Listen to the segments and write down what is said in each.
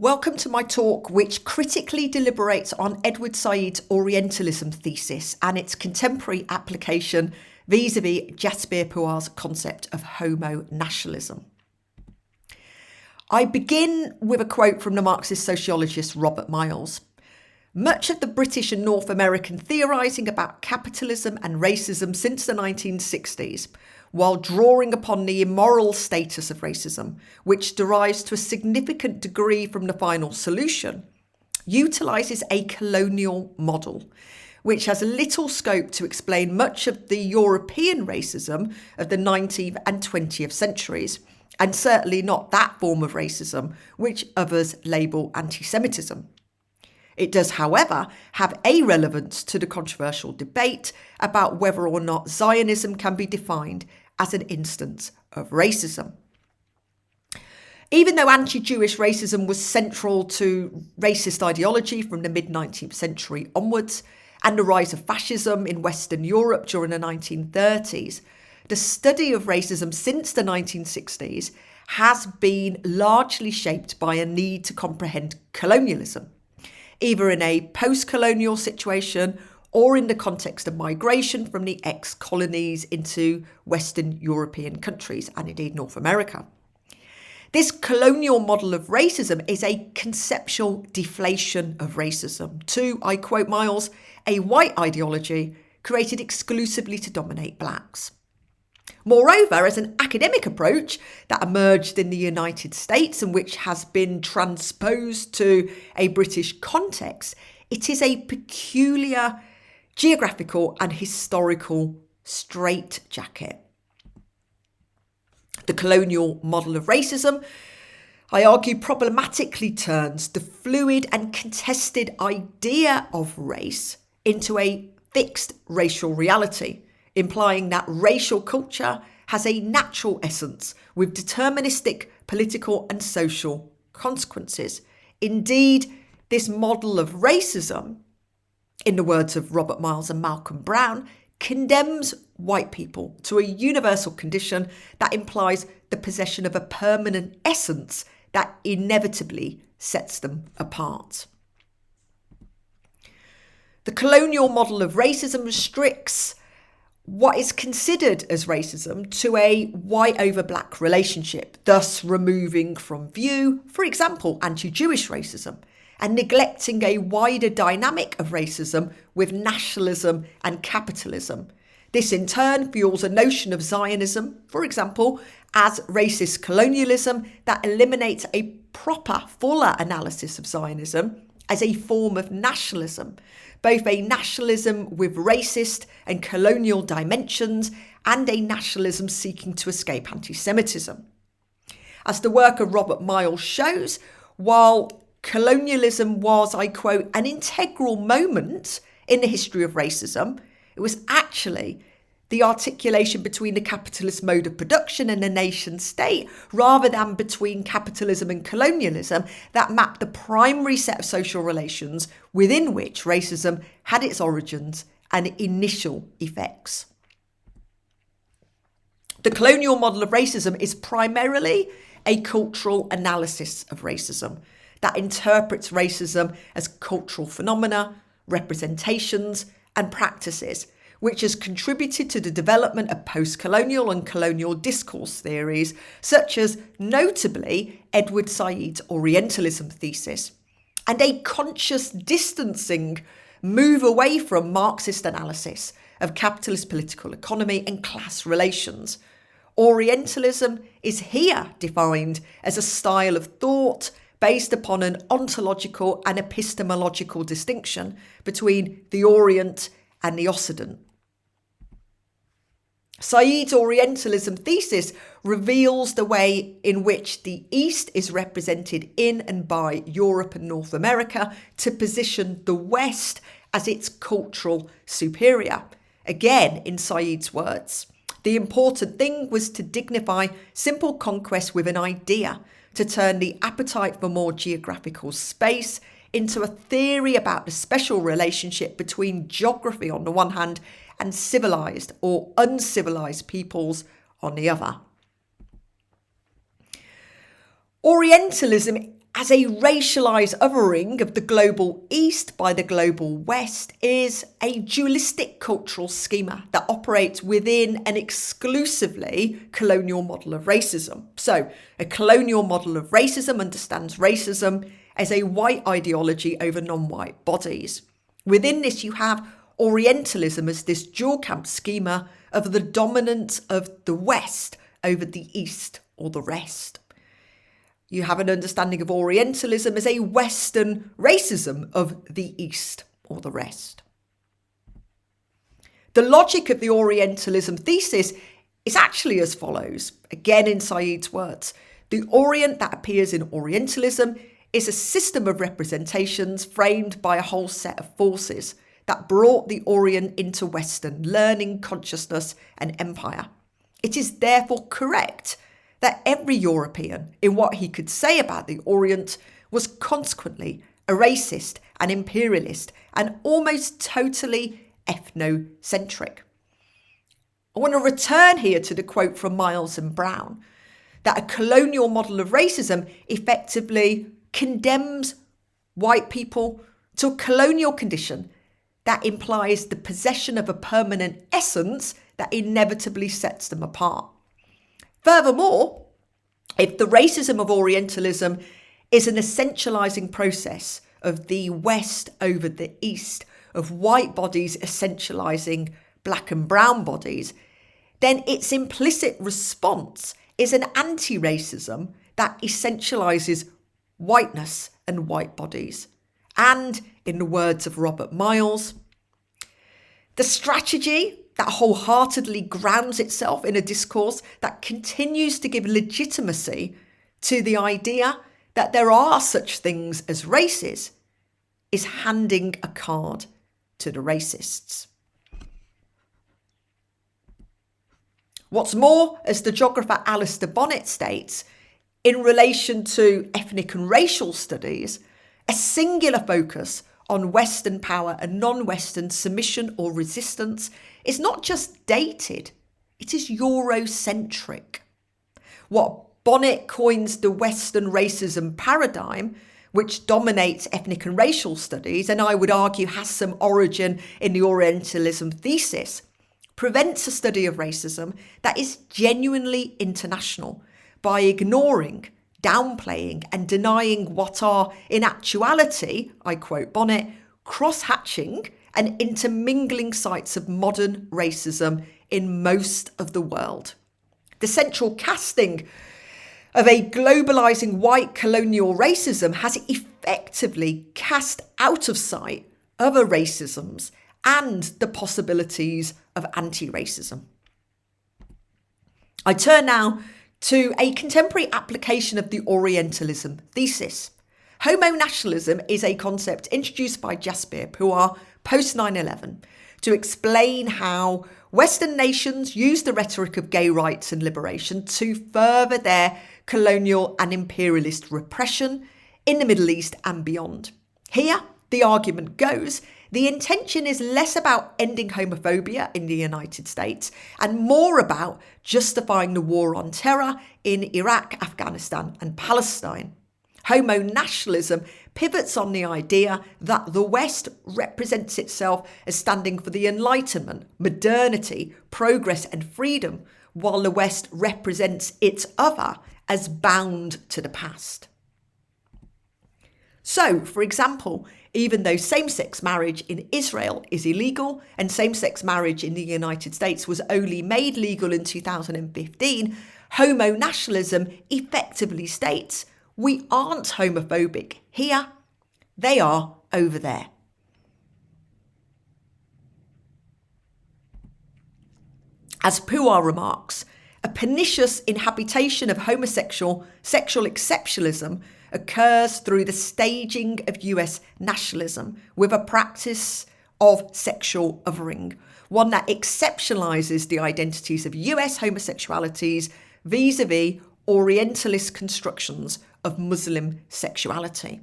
Welcome to my talk, which critically deliberates on Edward Said's Orientalism thesis and its contemporary application vis-à-vis Jasbir Puar's concept of homonationalism. I begin with a quote from the Marxist sociologist Robert Miles. Much of the British and North American theorising about capitalism and racism since the 1960s, while drawing upon the immoral status of racism, which derives to a significant degree from the final solution, utilises a colonial model, which has little scope to explain much of the European racism of the 19th and 20th centuries, and certainly not that form of racism which others label anti-Semitism. It does, however, have a relevance to the controversial debate about whether or not Zionism can be defined as an instance of racism. Even though anti-Jewish racism was central to racist ideology from the mid-19th century onwards, and the rise of fascism in Western Europe during the 1930s, the study of racism since the 1960s has been largely shaped by a need to comprehend colonialism, either in a post-colonial situation or in the context of migration from the ex-colonies into Western European countries and indeed North America. This colonial model of racism is a conceptual deflation of racism to, I quote Miles, a white ideology created exclusively to dominate blacks. Moreover, as an academic approach that emerged in the United States and which has been transposed to a British context, it is a peculiar geographical and historical straitjacket. The colonial model of racism, I argue, problematically turns the fluid and contested idea of race into a fixed racial reality, implying that racial culture has a natural essence with deterministic political and social consequences. Indeed, this model of racism, in the words of Robert Miles and Malcolm Brown, condemns white people to a universal condition that implies the possession of a permanent essence that inevitably sets them apart. The colonial model of racism restricts what is considered as racism to a white over black relationship, thus removing from view, for example, anti-Jewish racism, and neglecting a wider dynamic of racism with nationalism and capitalism. This in turn fuels a notion of Zionism, for example, as racist colonialism that eliminates a proper, fuller analysis of Zionism as a form of nationalism, both a nationalism with racist and colonial dimensions and a nationalism seeking to escape anti-Semitism. As the work of Robert Miles shows, while colonialism was, I quote, an integral moment in the history of racism, it was actually the articulation between the capitalist mode of production and the nation state, rather than between capitalism and colonialism, that mapped the primary set of social relations within which racism had its origins and initial effects. The colonial model of racism is primarily a cultural analysis of racism that interprets racism as cultural phenomena, representations, and practices, which has contributed to the development of post-colonial and colonial discourse theories, such as, notably, Edward Said's Orientalism thesis, and a conscious distancing move away from Marxist analysis of capitalist political economy and class relations. Orientalism is here defined as a style of thought based upon an ontological and epistemological distinction between the Orient and the Occident. Said's Orientalism thesis reveals the way in which the East is represented in and by Europe and North America to position the West as its cultural superior. Again, in Said's words, the important thing was to dignify simple conquest with an idea, to turn the appetite for more geographical space into a theory about the special relationship between geography on the one hand and civilized or uncivilized peoples on the other. Orientalism as a racialised othering of the global East by the global West is a dualistic cultural schema that operates within an exclusively colonial model of racism. So, a colonial model of racism understands racism as a white ideology over non-white bodies. Within this, you have Orientalism as this dual camp schema of the dominance of the West over the East or the rest. You have an understanding of Orientalism as a Western racism of the East or the rest. The logic of the Orientalism thesis is actually as follows. Again, in Said's words, the Orient that appears in Orientalism is a system of representations framed by a whole set of forces that brought the Orient into Western learning, consciousness, and empire. It is therefore correct that every European, in what he could say about the Orient, was consequently a racist and imperialist and almost totally ethnocentric. I want to return here to the quote from Miles and Brown, that a colonial model of racism effectively condemns white people to a colonial condition that implies the possession of a permanent essence that inevitably sets them apart. Furthermore, if the racism of Orientalism is an essentializing process of the West over the East, of white bodies essentializing black and brown bodies, then its implicit response is an anti-racism that essentializes whiteness and white bodies. And, in the words of Robert Miles, the strategy that wholeheartedly grounds itself in a discourse that continues to give legitimacy to the idea that there are such things as races is handing a card to the racists. What's more, as the geographer Alistair Bonnet states, in relation to ethnic and racial studies, a singular focus on Western power and non-Western submission or resistance is not just dated, it is Eurocentric. What Bonnet coins the Western racism paradigm, which dominates ethnic and racial studies, and I would argue has some origin in the Orientalism thesis, prevents a study of racism that is genuinely international by ignoring, downplaying and denying what are, in actuality, I quote Bonnet, cross-hatching and intermingling sites of modern racism in most of the world. The central casting of a globalising white colonial racism has effectively cast out of sight other racisms and the possibilities of anti-racism. I turn now to a contemporary application of the Orientalism thesis. Homonationalism is a concept introduced by Jasbir Puar post 9/11 to explain how Western nations use the rhetoric of gay rights and liberation to further their colonial and imperialist repression in the Middle East and beyond. Here, the argument goes, the intention is less about ending homophobia in the United States and more about justifying the war on terror in Iraq, Afghanistan, and Palestine. Homonationalism pivots on the idea that the West represents itself as standing for the Enlightenment, modernity, progress, and freedom, while the West represents its other as bound to the past. So, for example, even though same-sex marriage in Israel is illegal and same-sex marriage in the United States was only made legal in 2015, homonationalism effectively states, we aren't homophobic here, they are over there. As Puar remarks, a pernicious inhabitation of homosexual sexual exceptionalism occurs through the staging of US nationalism with a practice of sexual othering, one that exceptionalizes the identities of US homosexualities vis-a-vis Orientalist constructions of Muslim sexuality.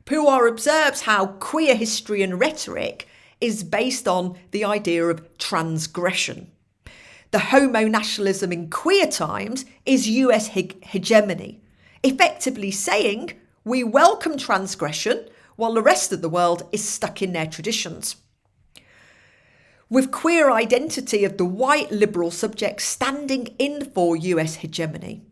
Puar observes how queer history and rhetoric is based on the idea of transgression. The homonationalism in queer times is US hegemony. effectively saying we welcome transgression while the rest of the world is stuck in their traditions. With queer identity of the white liberal subject standing in for US hegemony.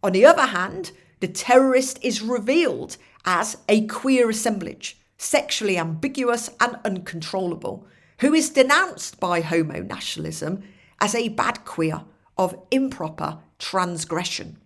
On the other hand, the terrorist is revealed as a queer assemblage, sexually ambiguous and uncontrollable, who is denounced by homonationalism as a bad queer of improper transgression.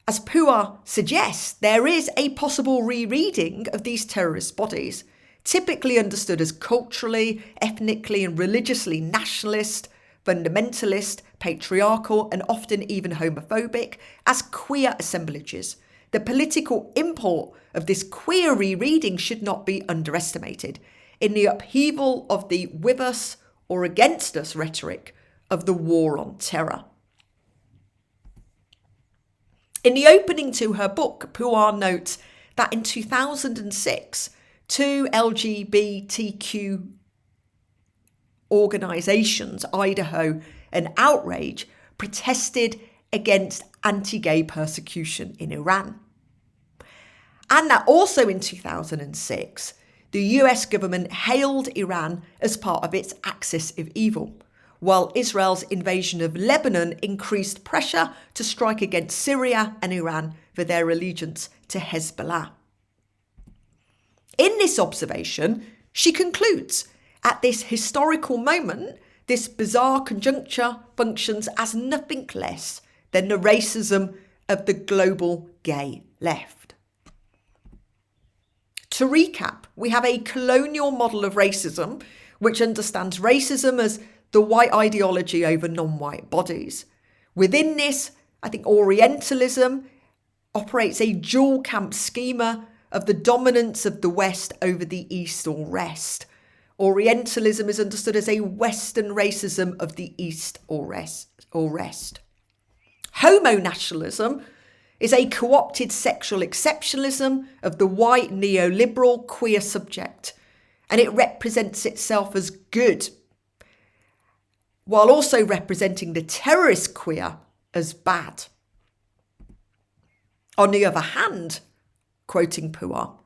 As Puar suggests, there is a possible rereading of these terrorist bodies, typically understood as culturally, ethnically and religiously nationalist, fundamentalist, patriarchal and often even homophobic, as queer assemblages. The political import of this queer rereading should not be underestimated in the upheaval of the with us or against us rhetoric of the war on terror. In the opening to her book, Puar notes that in 2006, two LGBTQ organisations, Idaho and Outrage, protested against anti-gay persecution in Iran. And that also in 2006, the US government hailed Iran as part of its axis of evil, while Israel's invasion of Lebanon increased pressure to strike against Syria and Iran for their allegiance to Hezbollah. In this observation, she concludes, at this historical moment, this bizarre conjuncture functions as nothing less than the racism of the global gay left. To recap, we have a colonial model of racism, which understands racism as the white ideology over non-white bodies. Within this, I think Orientalism operates a dual camp schema of the dominance of the West over the East or rest. Orientalism is understood as a Western racism of the East or rest. Homonationalism is a co-opted sexual exceptionalism of the white neoliberal queer subject, and it represents itself as good, while also representing the terrorist queer as bad. On the other hand, quoting Puar,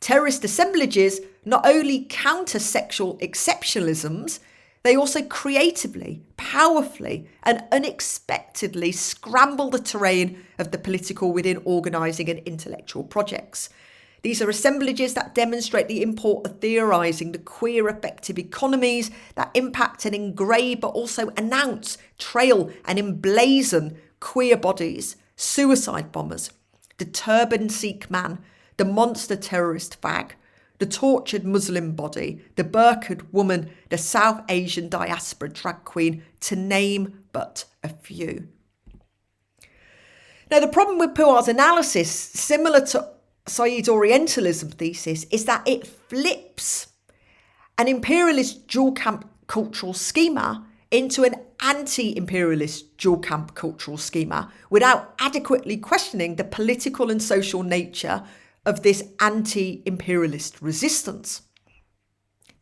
terrorist assemblages not only counter sexual exceptionalisms, they also creatively, powerfully and unexpectedly scramble the terrain of the political within organising and intellectual projects. These are assemblages that demonstrate the import of theorising the queer affective economies that impact and engrave but also announce, trail and emblazon queer bodies, suicide bombers, the turban Sikh man, the monster terrorist fag, the tortured Muslim body, the burqa'd woman, the South Asian diaspora drag queen, to name but a few. Now, the problem with Puar's analysis, similar to Said's Orientalism thesis, is that it flips an imperialist dual camp cultural schema into an anti-imperialist dual camp cultural schema without adequately questioning the political and social nature of this anti-imperialist resistance.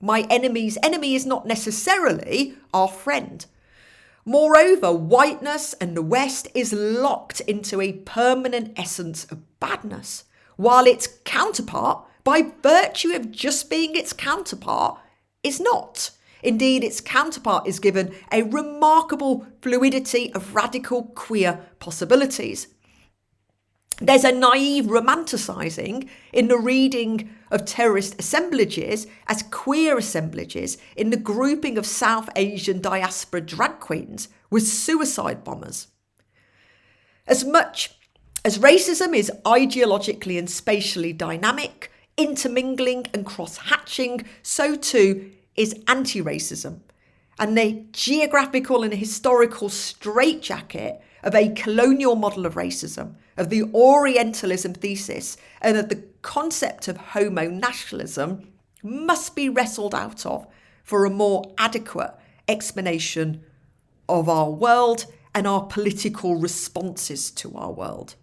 My enemy's enemy is not necessarily our friend. Moreover, whiteness and the West is locked into a permanent essence of badness, while its counterpart, by virtue of just being its counterpart, is not. Indeed, its counterpart is given a remarkable fluidity of radical queer possibilities. There's a naive romanticising in the reading of terrorist assemblages as queer assemblages in the grouping of South Asian diaspora drag queens with suicide bombers. As much as racism is ideologically and spatially dynamic, intermingling and cross-hatching, so too is anti-racism and the geographical and historical straitjacket of a colonial model of racism, of the Orientalism thesis, and of the concept of homonationalism must be wrestled out of for a more adequate explanation of our world and our political responses to our world.